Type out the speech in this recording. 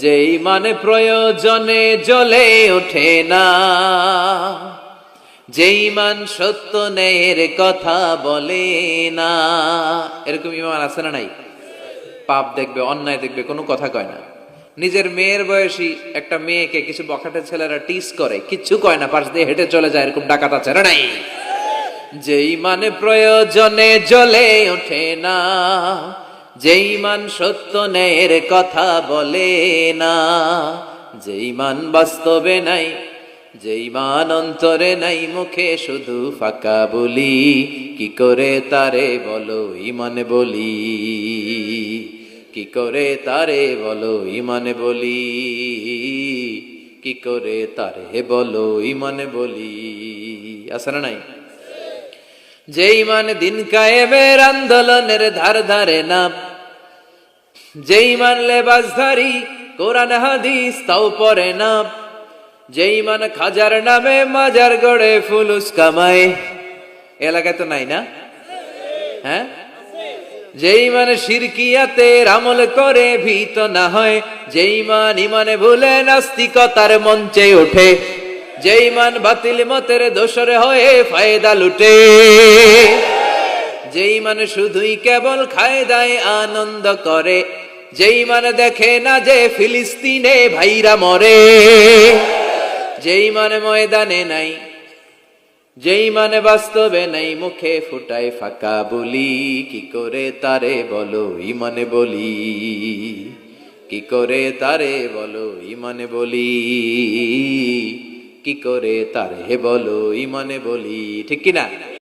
যেই মানে প্রয়োজনে জ্বলে ওঠে না, যেই মান সত্য ন্যায়ের কথা বলে না। এরকম ইমান আছে না নাই? পাপ দেখবে, অন্যায় দেখবে, কোনো কথা কয় না। নিজের মেয়ের বয়সী একটা মেয়েকে কিছু বখাটে ছেলেরা টিস করে, কিচ্ছু কয় না, পাশ দিয়ে হেঁটে চলে যায়, এরকম ডাকাত আছে না নাই? যেই মানে প্রয়োজনে জ্বলে ওঠে না, যেই মান সত্য ন্যায়ের কথা বলে না, যেই মান বাস্তবে নাই, যেই মান অন্তরে নাই, মুখে শুধু ফাঁকা বলি, কি করে তারে বলো ইমানে বলি, কি করে তারে বলো ইমানে বলি, কি করে তারে বলো ইমানে বলি। আছে না নাই? যেই মানে দিন কায়েমের আন্দোলনের ধার ধারে না, যেই মান লেবাসধারী কোরআন হাদিস তাও পড়ে না, যেই মান খাজার নামে মাজার গড়ে ফুলুস কামায়। এলাকায় তো নাই না? হ্যাঁ, যেই মানে শিরকিয়াতের আমল করে ভীত না হয়, যেই মান ইমানে ভুলে নাস্তিকতার মঞ্চে ওঠে, যেই মান বাতিল মতের দোষরে হয়ে ফায়দা লুটে, যেই মানে শুধুই কেবল খায় দায় আনন্দ করে, যেই মানে দেখে না যে ফিলিস্তিনে ভাইরা মরে, যেই মানে ময়দানে নাই, যেই মানে বাস্তবে নাই, মুখে ফুটায় ফাঁকা বলি, কি করে তারে বলো ইমানে বলি, কি করে তারে বলো ইমানে বলি, কি করে তারে বলো ইমানে বলি। ঠিক কিনা?